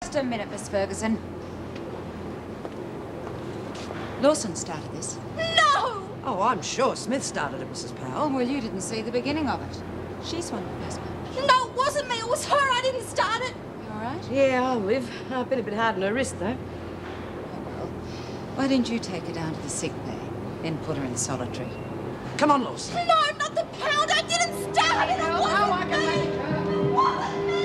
Just a minute, Miss Ferguson. Lawson started this. No! Oh, I'm sure Smith started it, Mrs. Powell. Well, you didn't see the beginning of it. She swung the first punch. No, it wasn't me. It was her. I didn't start it. You all right? Yeah, I'll live. I've been a bit hard on her wrist, though. Oh, well. Why didn't you take her down to the sick bay, then put her in solitary? Come on, Lawson. No, not the pound. I didn't start it. It wasn't me. It wasn't me.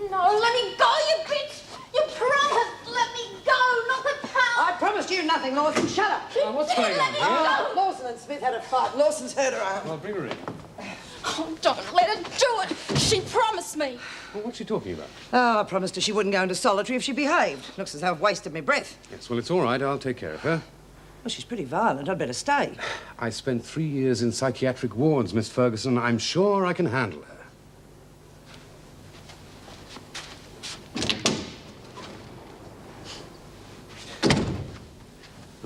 No, let me go, you bitch. You promised. Let me go, not the pound. I promised you nothing, Lawson. Shut up. What's going on here? Lawson and Smith had a fight. Lawson's hurt her arm. Well, bring her in. Oh, don't let her do it. She promised me. Well, what's she talking about? Oh, I promised her she wouldn't go into solitary if she behaved. Looks as though I've wasted my breath. Yes, well, it's all right. I'll take care of her. Well, she's pretty violent. I'd better stay. I spent 3 years in psychiatric wards, Miss Ferguson. I'm sure I can handle her.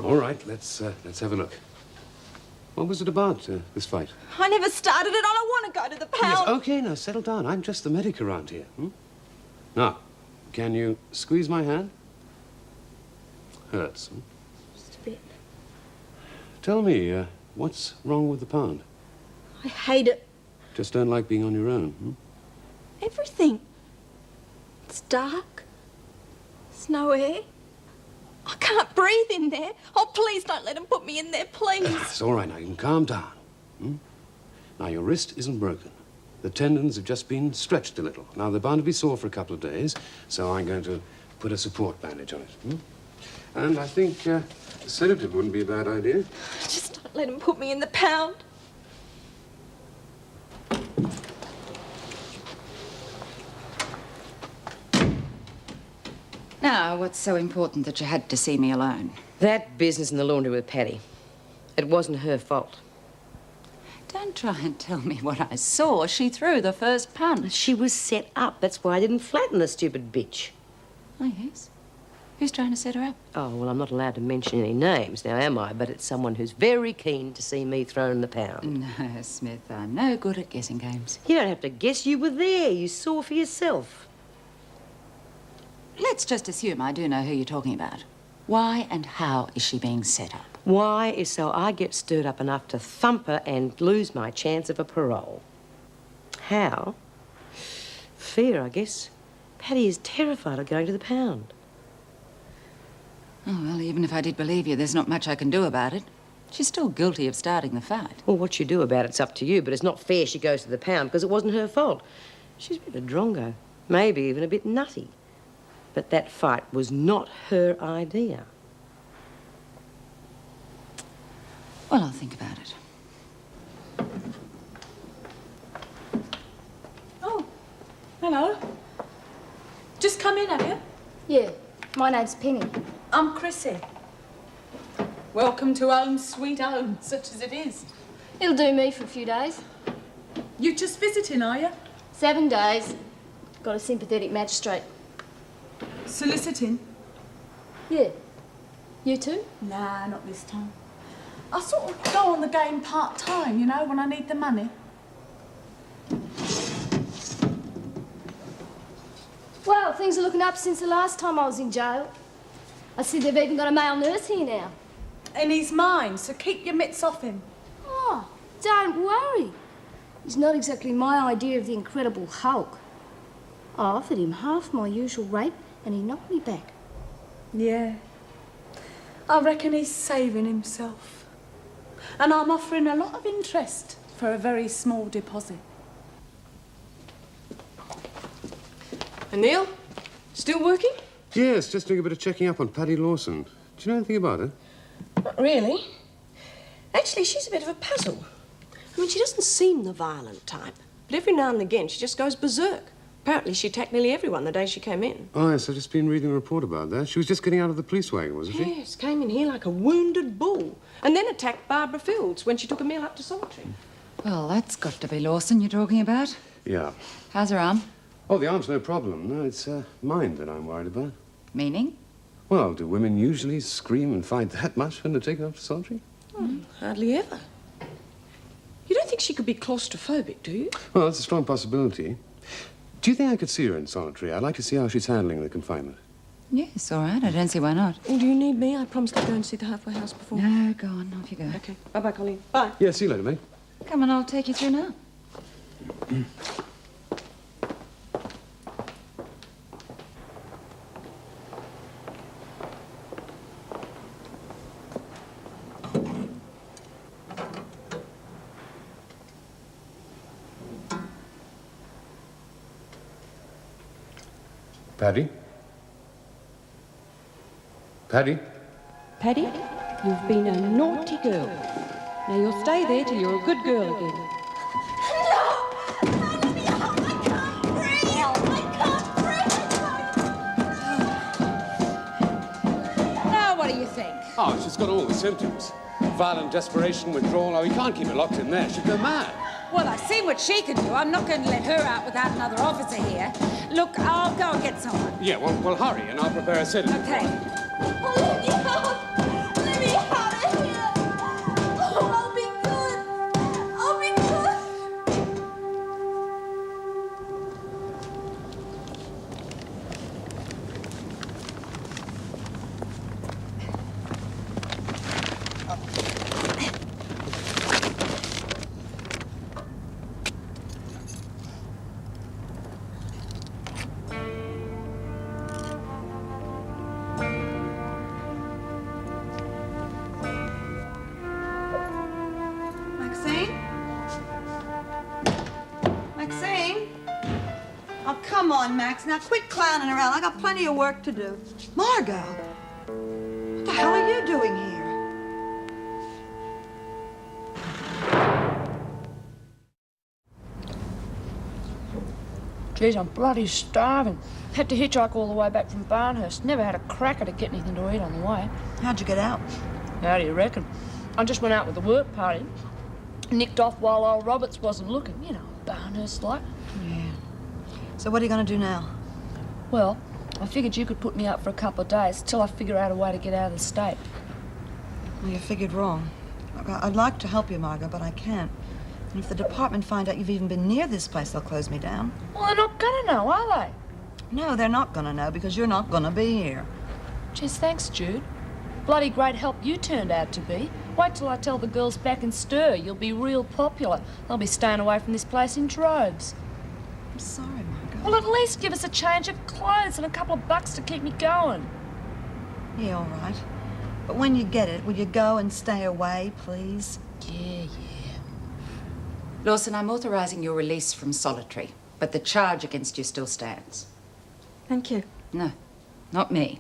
All right, let's have a look. What was it about, this fight? I never started it. I don't want to go to the Yes, pound. okay, now settle down. I'm just the medic around here. Now, can you squeeze my hand? Hurts. Just a bit. Tell me, what's wrong with the pound? I hate it. Just don't like being on your own, Everything. It's dark. There's no air. I can't breathe in there. Oh, please don't let him put me in there, please. It's all right now. You can calm down. Now, your wrist isn't broken. The tendons have just been stretched a little. Now, they're bound to be sore for a couple of days, so I'm going to put a support bandage on it. And I think a sedative wouldn't be a bad idea. Just don't let him put me in the pound. Now, what's so important that you had to see me alone? That business in the laundry with Patty. It wasn't her fault. Don't try and tell me what I saw. She threw the first punch. She was set up. That's why I didn't flatten the stupid bitch. Oh, yes? Who's trying to set her up? Oh, well, I'm not allowed to mention any names now, am I? But it's someone who's very keen to see me thrown in the pound. No, Smith, I'm no good at guessing games. You don't have to guess. You were there. You saw for yourself. Let's just assume I do know who you're talking about. Why and how is she being set up? Why is so I get stirred up enough to thump her and lose my chance of a parole. How? Fear, I guess. Patty is terrified of going to the pound. Oh, well, even if I did believe you, there's not much I can do about it. She's still guilty of starting the fight. Well, what you do about it's up to you, but it's not fair she goes to the pound because it wasn't her fault. She's a bit of a drongo, maybe even a bit nutty. But that fight was not her idea. Well, I'll think about it. Oh, hello. Just come in, have you? Yeah, my name's Penny. I'm Chrissy. Welcome to home, sweet home, such as it is. It'll do me for a few days. You just visiting, are you? 7 days. Got a sympathetic magistrate. Soliciting? Yeah. You too? Nah, not this time. I sort of go on the game part-time, you know, when I need the money. Well, things are looking up since the last time I was in jail. I see they've even got a male nurse here now. And he's mine, so keep your mitts off him. Oh, don't worry. He's not exactly my idea of the Incredible Hulk. I offered him half my usual rate and he knocked me back. Yeah. I reckon he's saving himself. And I'm offering a lot of interest for a very small deposit. And Neil? Still working? Yes, just doing a bit of checking up on Paddy Lawson. Do you know anything about her? Not really. Actually, she's a bit of a puzzle. I mean, she doesn't seem the violent type, but every now and again she just goes berserk. Apparently she attacked nearly everyone the day she came in. Oh, yes, I've just been reading a report about that. She was just getting out of the police wagon, wasn't she? Yes, came in here like a wounded bull, and then attacked Barbara Fields when she took Emil up to solitary. Well, that's got to be Lawson you're talking about. Yeah. How's her arm? Oh, the arm's no problem. No, it's mind that I'm worried about. Meaning? Well, do women usually scream and fight that much when they're taken up to solitary? Hardly ever. You don't think she could be claustrophobic, do you? Well, that's a strong possibility. Do you think I could see her in solitary? I'd like to see how she's handling the confinement. Yes, all right. I don't see why not. Well, do you need me? I promised to go and see the halfway house before. No, go on. Off you go. Okay. Bye-bye, Colleen. Bye. Yeah, see you later, mate. Come on, I'll take you through now. Paddy? Paddy? Paddy, you've been a naughty girl. Now you'll stay there till you're a good girl again. Now, what do you think? Oh, she's got all the symptoms. Violent desperation, withdrawal. Oh, you can't keep her locked in there. She'd go mad. Well, I've seen what she can do. I'm not going to let her out without another officer here. Look, I'll go and get someone. Yeah, well, hurry, and I'll prepare a sedative. Okay. Oh, let me out! Let me out of here! Oh, I'll be good! I'll be good! Maxine? Maxine? Oh, come on, Max. Now quit clowning around. I got plenty of work to do. Margot, what the hell are you doing here? Geez, I'm bloody starving. Had to hitchhike all the way back from Barnhurst. Never had a cracker to get anything to eat on the way. How'd you get out? How do you reckon? I just went out with the work party. Nicked off while old Roberts wasn't looking. You know, Barnhurst like. Yeah. So what are you going to do now? Well, I figured you could put me up for a couple of days till I figure out a way to get out of the state. Well, you figured wrong. Look, I'd like to help you, Margot, but I can't. And if the department find out you've even been near this place, they'll close me down. Well, they're not gonna know, are they? No, they're not going to know because you're not going to be here. Geez, thanks, Jude. Bloody great help you turned out to be. Wait till I tell the girls back in stir. You'll be real popular. They'll be staying away from this place in droves. I'm sorry, Margot. Well, at least give us a change of clothes and a couple of bucks to keep me going. Yeah, all right. But when you get it, will you go and stay away, please? Yeah. Lawson, I'm authorising your release from solitary, but the charge against you still stands. Thank you. No, not me.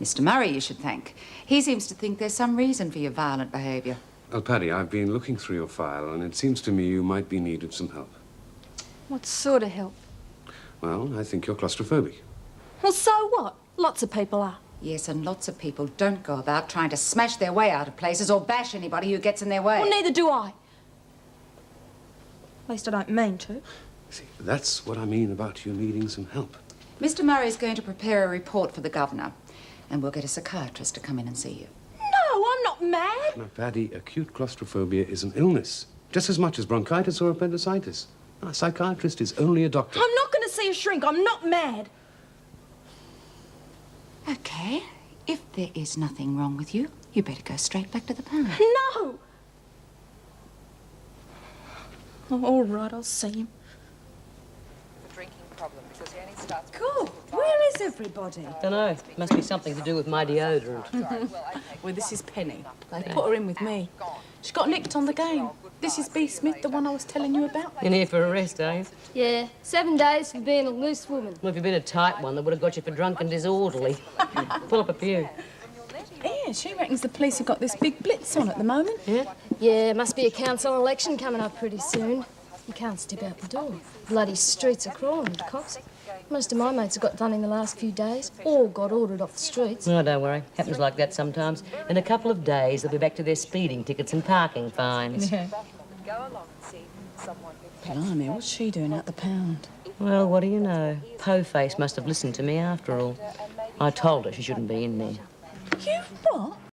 Mr. Murray, you should thank. He seems to think there's some reason for your violent behaviour. Well, Paddy, I've been looking through your file, and it seems to me you might be in need of some help. What sort of help? Well, I think you're claustrophobic. Well, so what? Lots of people are. Yes, and lots of people don't go about trying to smash their way out of places or bash anybody who gets in their way. Well, neither do I. At least I don't mean to. See, that's what I mean about you needing some help. Mr. Murray's going to prepare a report for the governor, and we'll get a psychiatrist to come in and see you. No, I'm not mad. Now, Paddy, acute claustrophobia is an illness, just as much as bronchitis or appendicitis. A psychiatrist is only a doctor. I'm not going to see a shrink. I'm not mad. Okay, if there is nothing wrong with you, you better go straight back to the pound. No. Oh, all right, I'll see him. Cool. Where is everybody? Dunno. Must be something to do with my deodorant. Well, this is Penny. They put her in with me. She got nicked on the game. This is B. Smith, the one I was telling you about. In here for a rest, are you? Yeah, 7 days for being a loose woman. Well, if you'd been a tight one, they would have got you for drunk and disorderly. Pull up a pew. Yeah, she reckons the police have got this big blitz on at the moment. Yeah? Yeah, must be a council election coming up pretty soon. You can't step out the door. Bloody streets are crawling with cops. Most of my mates have got done in the last few days. All got ordered off the streets. Oh, don't worry. Happens like that sometimes. In a couple of days, they'll be back to their speeding tickets and parking fines. Yeah. Blimey, what's she doing at the pound? Well, what do you know? Po-face must have listened to me after all. I told her she shouldn't be in there. You what?